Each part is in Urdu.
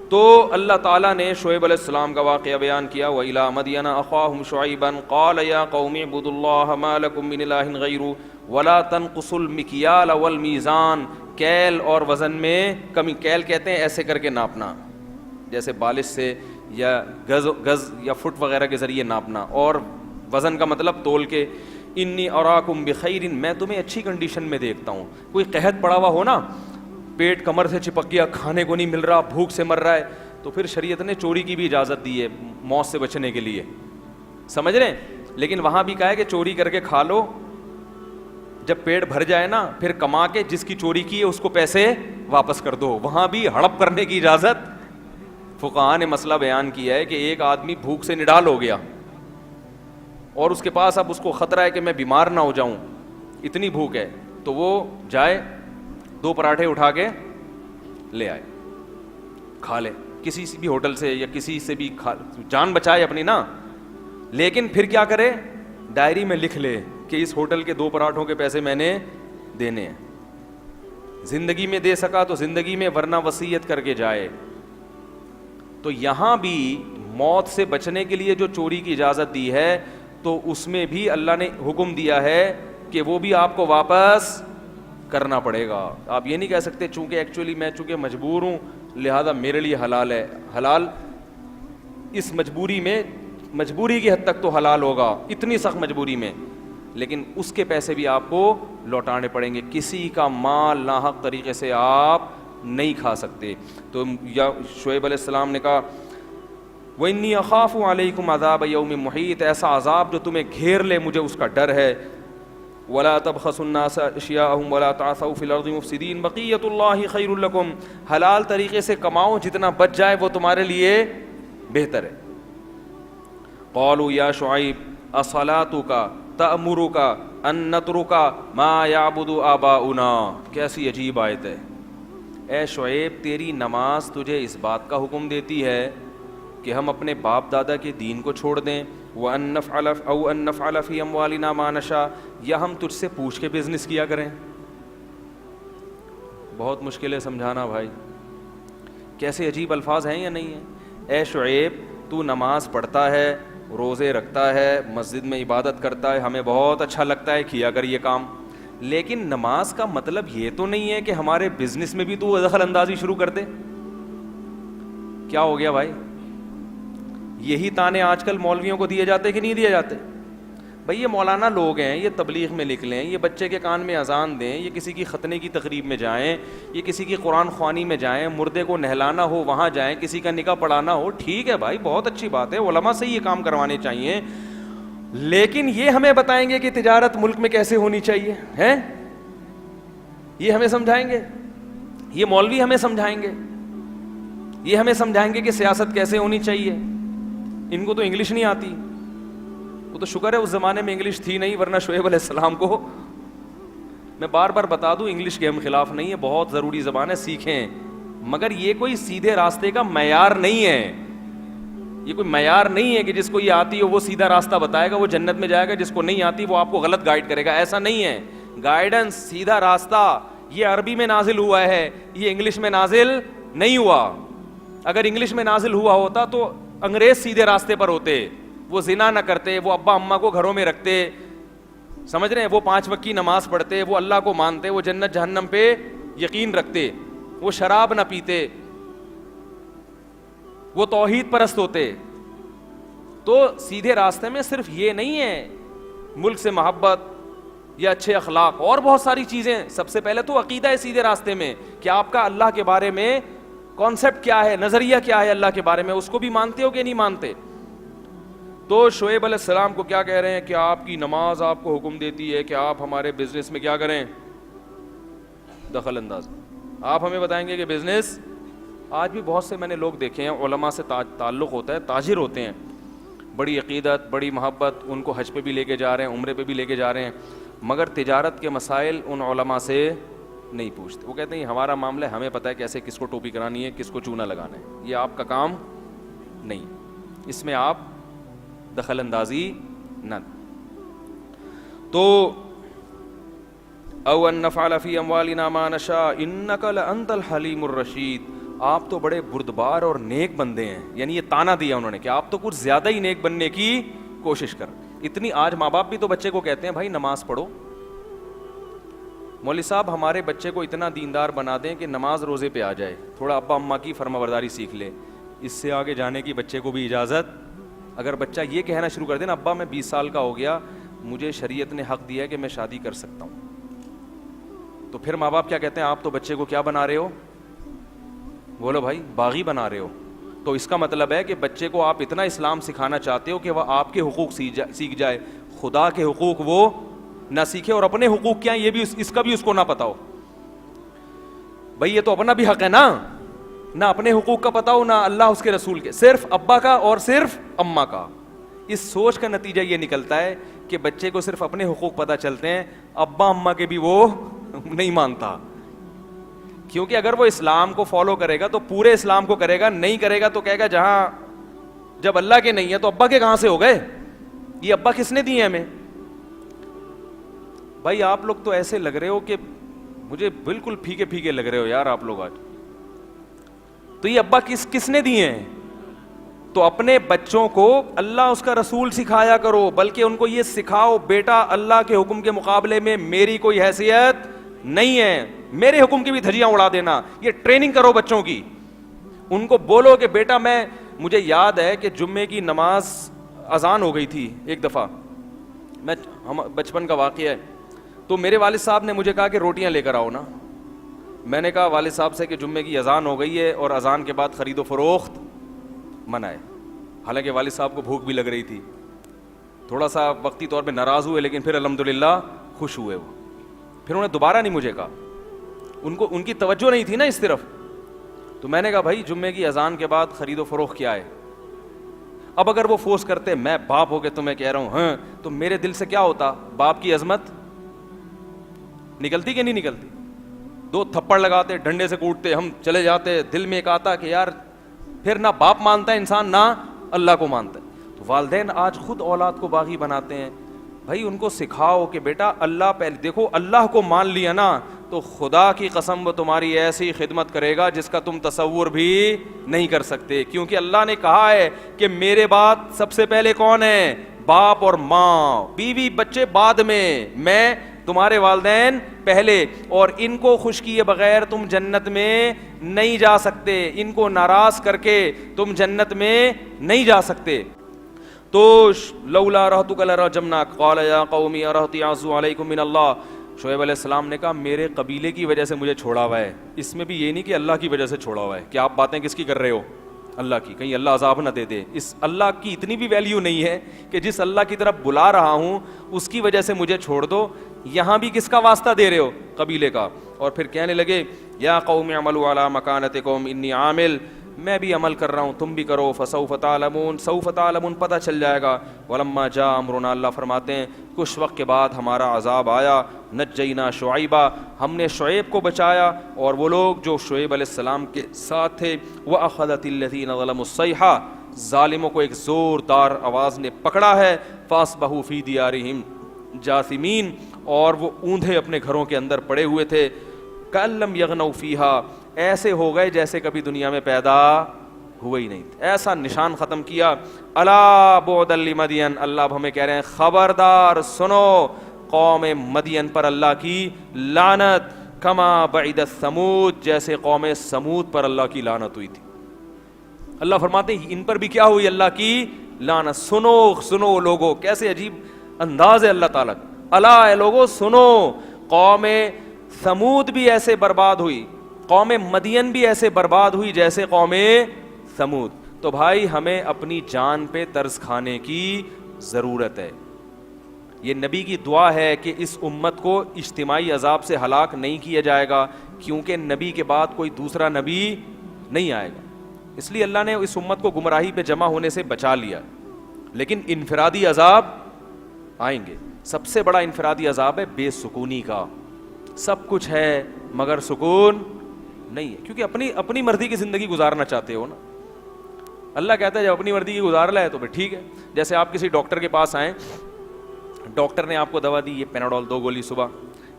تو اللہ تعالیٰ نے شعیب علیہ السلام کا واقعہ بیان کیا. وَإِلَىٰ مَدْيَنَ أَخَاهُمْ شُعَيْبًا قَالَ يَا قَوْمِ اعْبُدُوا اللَّهَ مَا لَكُم مِّنْ إِلَٰهٍ غَيْرُهُ وَلَا تَنقُصُوا الْمِكْيَالَ وَالْمِيزَانَ. کیل اور وزن میں کمی. کیل کہتے ہیں ایسے کر کے ناپنا, جیسے بالش سے یا گز یا فٹ وغیرہ کے ذریعے ناپنا, اور وزن کا مطلب تول کے. انی اراکم بخیر, میں تمہیں اچھی کنڈیشن میں دیکھتا ہوں. کوئی قحط پڑا ہوا ہو نا, پیٹ کمر سے چپک گیا, کھانے کو نہیں مل رہا, بھوک سے مر رہا ہے, تو پھر شریعت نے چوری کی بھی اجازت دی ہے موت سے بچنے کے لیے, سمجھ رہے ہیں. لیکن وہاں بھی کہا ہے کہ چوری کر کے کھا لو, جب پیٹ بھر جائے نا پھر کما کے جس کی چوری کی ہے اس کو پیسے واپس کر دو. وہاں بھی ہڑپ کرنے کی اجازت. فقہاء نے مسئلہ بیان کیا ہے کہ ایک آدمی بھوک سے نڈال ہو گیا اور اس کے پاس اب اس کو خطرہ ہے کہ میں بیمار نہ ہو جاؤں, اتنی بھوک ہے, تو وہ جائے 2 پراٹھے اٹھا کے لے آئے, کھا لے کسی بھی ہوٹل سے یا کسی سے بھی, جان بچائے اپنی نا. لیکن پھر کیا کرے, ڈائری میں لکھ لے کہ اس ہوٹل کے 2 پراٹھوں کے پیسے میں نے دینے ہیں. زندگی میں دے سکا تو زندگی میں, ورنہ وصیت کر کے جائے. تو یہاں بھی موت سے بچنے کے لیے جو چوری کی اجازت دی ہے, تو اس میں بھی اللہ نے حکم دیا ہے کہ وہ بھی آپ کو واپس کرنا پڑے گا. آپ یہ نہیں کہہ سکتے چونکہ ایکچولی میں چونکہ مجبور ہوں لہذا میرے لیے حلال ہے. حلال اس مجبوری میں, مجبوری کی حد تک تو حلال ہوگا, اتنی سخت مجبوری میں, لیکن اس کے پیسے بھی آپ کو لوٹانے پڑیں گے. کسی کا مال ناحق طریقے سے آپ نہیں کھا سکتے. تو یا شعیب علیہ السلام نے کہا وَإِنِّي أَخَافُ عَلَيْكُمْ عَذَابَ يَوْمٍ مُحِيطٍ, ایسا عذاب جو تمہیں گھیر لے مجھے اس کا ڈر ہے. وَلَا تَبْخَسُوا النَّاسَ أَشْيَاءَهُمْ وَلَا تَعْثَوْا فِي الْأَرْضِ مُفْسِدِينَ بَقِيَّةُ اللَّهِ خَيْرٌ لَكُمْ. حلال طریقے سے کماؤ, جتنا بچ جائے وہ تمہارے لیے بہتر ہے. قَالُوا يَا شُعَيْبُ أَصَلَاتُكَ تَأْمُرُكَ أَن نَّتْرُكَ مَا يَعْبُدُ آبَاؤُنَا. کیسی عجیب آیت ہے. اے شعیب, تیری نماز تجھے اس بات کا حکم دیتی ہے کہ ہم اپنے باپ دادا کے دین کو چھوڑ دیں, وَأَن نَّفْعَلَ فِي أَمْوَالِنَا مَا نَشَاءُ, یا ہم تجھ سے پوچھ کے بزنس کیا کریں. بہت مشکل ہے سمجھانا بھائی, کیسے عجیب الفاظ ہیں یا نہیں ہیں. اے شعیب, تو نماز پڑھتا ہے, روزے رکھتا ہے, مسجد میں عبادت کرتا ہے, ہمیں بہت اچھا لگتا ہے, کیا کر یہ کام, لیکن نماز کا مطلب یہ تو نہیں ہے کہ ہمارے بزنس میں بھی تو دخل اندازی شروع کر دے. کیا ہو گیا بھائی؟ یہی تانے آج کل مولویوں کو دیے جاتے کہ نہیں دیے جاتے؟ بھائی یہ مولانا لوگ ہیں, یہ تبلیغ میں لکھ لیں, یہ بچے کے کان میں اذان دیں, یہ کسی کی ختنے کی تقریب میں جائیں, یہ کسی کی قرآن خوانی میں جائیں, مردے کو نہلانا ہو وہاں جائیں, کسی کا نکاح پڑھانا ہو, ٹھیک ہے بھائی, بہت اچھی بات ہے, علماء سے یہ کام کروانے چاہیے. لیکن یہ ہمیں بتائیں گے کہ تجارت ملک میں کیسے ہونی چاہیے ہیں؟ یہ ہمیں سمجھائیں گے؟ یہ مولوی ہمیں سمجھائیں گے؟ یہ ہمیں سمجھائیں گے کہ سیاست کیسے ہونی چاہیے؟ ان کو تو انگلش نہیں آتی. وہ تو شکر ہے اس زمانے میں انگلش تھی نہیں, ورنہ شعیب علیہ السلام کو, میں بار بار بتا دوں, انگلش کے ہم خلاف نہیں ہے, بہت ضروری زبان ہے, سیکھیں, مگر یہ کوئی سیدھے راستے کا معیار نہیں ہے. یہ کوئی معیار نہیں ہے کہ جس کو یہ آتی ہو وہ سیدھا راستہ بتائے گا, وہ جنت میں جائے گا, جس کو نہیں آتی وہ آپ کو غلط گائیڈ کرے گا. ایسا نہیں ہے. گائیڈنس, سیدھا راستہ, یہ عربی میں نازل ہوا ہے, یہ انگلش میں نازل نہیں ہوا. اگر انگلش میں نازل ہوا ہوتا تو انگریز سیدھے راستے پر ہوتے, وہ زنا نہ کرتے, وہ ابا اماں کو گھروں میں رکھتے, سمجھ رہے ہیں, وہ 5 وقت کی نماز پڑھتے, وہ اللہ کو مانتے, وہ جنت جہنم پہ یقین رکھتے, وہ شراب نہ پیتے, وہ توحید پرست ہوتے. تو سیدھے راستے میں صرف یہ نہیں ہے ملک سے محبت یا اچھے اخلاق, اور بہت ساری چیزیں. سب سے پہلے تو عقیدہ ہے سیدھے راستے میں, کہ آپ کا اللہ کے بارے میں کانسیپٹ کیا ہے, نظریہ کیا ہے اللہ کے بارے میں, اس کو بھی مانتے ہو کہ نہیں مانتے. تو شعیب علیہ السلام کو کیا کہہ رہے ہیں کہ آپ کی نماز آپ کو حکم دیتی ہے کہ آپ ہمارے بزنس میں کیا کریں, دخل انداز. آپ ہمیں بتائیں گے کہ بزنس, آج بھی بہت سے میں نے لوگ دیکھے ہیں, علماء سے تعلق ہوتا ہے, تاجر ہوتے ہیں, بڑی عقیدت, بڑی محبت, ان کو حج پہ بھی لے کے جا رہے ہیں, عمرے پہ بھی لے کے جا رہے ہیں, مگر تجارت کے مسائل ان علماء سے نہیں پوچھتے. وہ کہتے ہیں ہمارا معاملہ ہے, ہمیں پتہ ہے کیسے کس کو ٹوپی کرانی ہے, کس کو چونا لگانا ہے, یہ آپ کا کام نہیں, اس میں آپ دخل اندازی نہ. تو او ان نفعل فی اموالنا ما نشاء انک لانت الحلیم الرشید. آپ تو بڑے بردبار اور نیک بندے ہیں, یعنی یہ تانا دیا انہوں نے کہ آپ تو کچھ زیادہ ہی نیک بننے کی کوشش کر. اتنی آج ماں باپ بھی تو بچے کو کہتے ہیں بھائی نماز پڑھو. مولوی صاحب ہمارے بچے کو اتنا دیندار بنا دیں کہ نماز روزے پہ آ جائے, تھوڑا ابا اماں کی فرما برداری سیکھ لے, اس سے آگے جانے کی بچے کو بھی اجازت. اگر بچہ یہ کہنا شروع کر دے نا ابا میں 20 سال کا ہو گیا, مجھے شریعت نے حق دیا ہے کہ میں شادی کر سکتا ہوں, تو پھر ماں باپ کیا کہتے ہیں, آپ تو بچے کو کیا بنا رہے ہو, بولو بھائی باغی بنا رہے ہو. تو اس کا مطلب ہے کہ بچے کو آپ اتنا اسلام سکھانا چاہتے ہو کہ وہ آپ کے حقوق سیکھ جائے, خدا کے حقوق وہ نہ سیکھے, اور اپنے حقوق کیا ہیں یہ بھی اس کا بھی اس کو نہ پتا ہو. بھائی یہ تو اپنا بھی حق ہے نا, نہ اپنے حقوق کا پتا ہو نہ اللہ اس کے رسول کے, صرف ابا کا اور صرف اماں کا. اس سوچ کا نتیجہ یہ نکلتا ہے کہ بچے کو صرف اپنے حقوق پتہ چلتے ہیں, ابا اماں کے بھی وہ نہیں مانتا. کیونکہ اگر وہ اسلام کو فالو کرے گا تو پورے اسلام کو کرے گا, نہیں کرے گا تو کہے گا جہاں جب اللہ کے نہیں ہے تو ابا کے کہاں سے ہو گئے, یہ ابا کس نے دیے ہمیں. بھائی آپ لوگ تو ایسے لگ رہے ہو کہ مجھے بالکل پھیکے پھیکے لگ رہے ہو یار آپ لوگ آج. تو یہ ابا کس نے دیے ہیں. تو اپنے بچوں کو اللہ اس کا رسول سکھایا کرو, بلکہ ان کو یہ سکھاؤ بیٹا اللہ کے حکم کے مقابلے میں میری کوئی حیثیت نہیں ہے, میرے حکم کی بھی دھجیاں اڑا دینا. یہ ٹریننگ کرو بچوں کی. ان کو بولو کہ بیٹا مجھے یاد ہے کہ جمعے کی نماز اذان ہو گئی تھی ایک دفعہ, بچپن کا واقعہ ہے. تو میرے والد صاحب نے مجھے کہا کہ روٹیاں لے کر آؤ نا. میں نے کہا والد صاحب سے کہ جمعے کی اذان ہو گئی ہے اور اذان کے بعد خرید و فروخت منع ہے. حالانکہ والد صاحب کو بھوک بھی لگ رہی تھی, تھوڑا سا وقتی طور پہ ناراض ہوئے لیکن پھر الحمدللہ خوش ہوئے. وہ پھر انہوں نے دوبارہ نہیں مجھے کہا, ان کی توجہ نہیں تھی نا اس طرف. تو میں نے کہا بھائی جمعے کی اذان کے بعد خرید و فروخت کیا ہے. اب اگر وہ فورس کرتے, میں باپ ہو کے تمہیں کہہ رہا ہوں ہاں, تو میرے دل سے کیا ہوتا, باپ کی عظمت نکلتی کہ نہیں نکلتی. 2 تھپڑ لگاتے, ڈنڈے سے کوٹتے, ہم چلے جاتے. دل میں ایک آتا کہ یار پھر نہ باپ مانتا ہے انسان نہ اللہ کو مانتا ہے. تو والدین آج خود اولاد کو باغی بناتے ہیں. بھائی ان کو سکھاؤ کہ بیٹا اللہ پہلے, دیکھو اللہ کو مان لیا نا تو خدا کی قسم وہ تمہاری ایسی خدمت کرے گا جس کا تم تصور بھی نہیں کر سکتے. کیونکہ اللہ نے کہا ہے کہ میرے بعد سب سے پہلے کون ہے, باپ اور ماں, بیوی بچے بعد میں تمہارے والدین پہلے. اور ان کو خوش کیے بغیر تم جنت میں نہیں جا سکتے, ان کو ناراض کر کے تم جنت میں نہیں جا سکتے. تو لولا رحتک لرجمناک قال یا قوم ارہتی اعوذ علیکم من اللہ. شعیب علیہ السلام نے کہا میرے قبیلے کی وجہ سے مجھے چھوڑا ہوا ہے. اس میں بھی یہ نہیں کہ اللہ کی وجہ سے چھوڑا ہوا ہے, کہ آپ باتیں کس کی کر رہے ہو, اللہ کی, کہیں اللہ عذاب نہ دے دے. اس اللہ کی اتنی بھی ویلیو نہیں ہے کہ جس اللہ کی طرف بلا رہا ہوں اس کی وجہ سے مجھے چھوڑ دو. یہاں بھی کس کا واسطہ دے رہے ہو, قبیلے کا. اور پھر کہنے لگے یا قوم اعملوا علی مکانتکم انی عامل, میں بھی عمل کر رہا ہوں تم بھی کرو. فسوف تعلمون, سوف تعلمون, پتہ چل جائے گا. ولما جاء امرنا, اللہ فرماتے ہیں کچھ وقت کے بعد ہمارا عذاب آیا. نجینا شعیبا, ہم نے شعیب کو بچایا اور وہ لوگ جو شعیب علیہ السلام کے ساتھ تھے. واخذت الذین ظلموا الصیحہ, ظالموں کو ایک زوردار آواز نے پکڑا ہے. فاصبحوا فی دیارہم جاثمین, اور وہ اوندھے اپنے گھروں کے اندر پڑے ہوئے تھے. کأن لم یغنوا فیہا, ایسے ہو گئے جیسے کبھی دنیا میں پیدا ہوئے ہی نہیں تھے. ایسا نشان ختم کیا. الا بعدا لمدین, اللہ اب ہمیں کہہ رہے ہیں خبردار سنو قوم مدین پر اللہ کی لعنت. کما بعدت ثمود, جیسے قوم سمود پر اللہ کی لعنت ہوئی تھی. اللہ فرماتے ہیں ان پر بھی کیا ہوئی, اللہ کی لعنت. سنو لوگو, کیسے عجیب انداز ہے اللہ تعالیٰ. الا اے لوگو سنو, قوم سمود بھی ایسے برباد ہوئی, قوم مدین بھی ایسے برباد ہوئی جیسے قوم سمود. تو بھائی ہمیں اپنی جان پہ ترس کھانے کی ضرورت ہے. یہ نبی کی دعا ہے کہ اس امت کو اجتماعی عذاب سے ہلاک نہیں کیا جائے گا, کیونکہ نبی کے بعد کوئی دوسرا نبی نہیں آئے گا. اس لیے اللہ نے اس امت کو گمراہی پہ جمع ہونے سے بچا لیا. لیکن انفرادی عذاب آئیں گے. سب سے بڑا انفرادی عذاب ہے بے سکونی کا. سب کچھ ہے مگر سکون نہیں ہے, کیونکہ اپنی مرضی کی زندگی گزارنا چاہتے ہو نا. اللہ کہتا ہے جب اپنی مرضی کی گزار لے تو پھر ٹھیک ہے. جیسے آپ کسی ڈاکٹر کے پاس آئیں, ڈاکٹر نے آپ کو دوا دی, یہ پیناڈول 2 گولی صبح,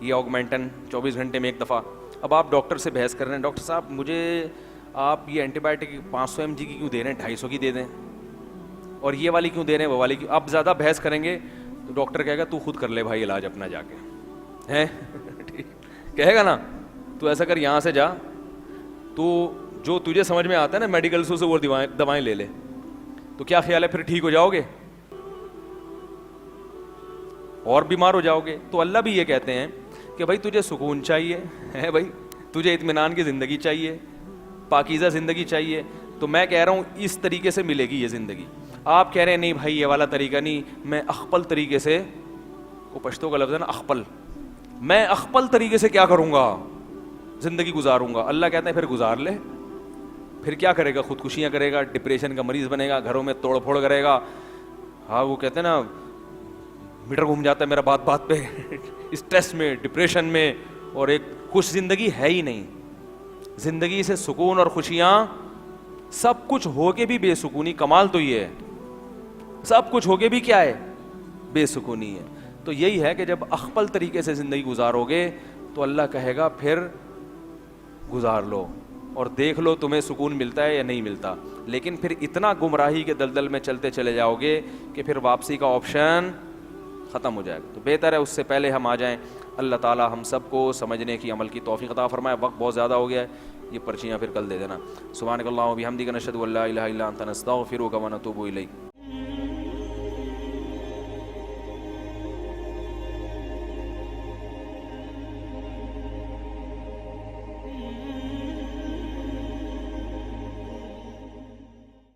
یہ آگمنٹن 24 گھنٹے میں 1 دفعہ. اب آپ ڈاکٹر سے بحث کر رہے ہیں, ڈاکٹر صاحب مجھے آپ یہ اینٹی بایوٹک 500 mg کی کیوں دے رہے ہیں, 250 کی دے دیں, اور یہ والی کیوں دے رہے ہیں, وہ والی کیوں. آپ زیادہ بحث کریں گے تو ڈاکٹر کہے گا تو خود کر لے بھائی علاج اپنا جا کے, ہیں کہے گا نا, تو ایسا کر یہاں سے جا, تو جو تجھے سمجھ میں آتا ہے نا میڈیکل سے وہ دوائیں لے لے. تو کیا خیال ہے پھر ٹھیک ہو جاؤ گے اور بیمار ہو جاؤ گے. تو اللہ بھی یہ کہتے ہیں کہ بھائی تجھے سکون چاہیے ہے, بھائی تجھے اطمینان کی زندگی چاہیے, پاکیزہ زندگی چاہیے, تو میں کہہ رہا ہوں اس طریقے سے ملے گی یہ زندگی. آپ کہہ رہے ہیں نہیں بھائی یہ والا طریقہ نہیں, میں اخپل طریقے سے, وہ پشتو کا لفظ ہے نا اخپل, میں اخپل طریقے سے کیا کروں گا, زندگی گزاروں گا. اللہ کہتے ہیں پھر گزار لے. پھر کیا کرے گا, خودکشیاں کرے گا, ڈپریشن کا مریض بنے گا, گھروں میں توڑ پھوڑ کرے گا. ہاں وہ کہتے ہیں نا میٹر گھوم جاتا ہے میرا بات بات پہ اسٹریس میں, ڈپریشن میں, اور ایک خوش زندگی ہے ہی نہیں. زندگی سے سکون اور خوشیاں, سب کچھ ہو کے بھی بے سکونی. کمال تو یہ ہے سب کچھ ہو کے بھی کیا ہے, بے سکونی ہے. تو یہی ہے کہ جب اخپل طریقے سے زندگی گزارو گے تو اللہ کہے گا پھر گزار لو اور دیکھ لو تمہیں سکون ملتا ہے یا نہیں ملتا. لیکن پھر اتنا گمراہی کے دلدل میں چلتے چلے جاؤ گے کہ پھر واپسی کا آپشن ختم ہو جائے گا. تو بہتر ہے اس سے پہلے ہم آ جائیں. اللہ تعالی ہم سب کو سمجھنے کی عمل کی توفیق عطا فرمائے. وقت بہت زیادہ ہو گیا ہے, یہ پرچیاں پھر کل دے دینا. سبحانک اللہم و بحمدک نشہد ان لا الہ الا انت نستغفرک و نتوب الیک.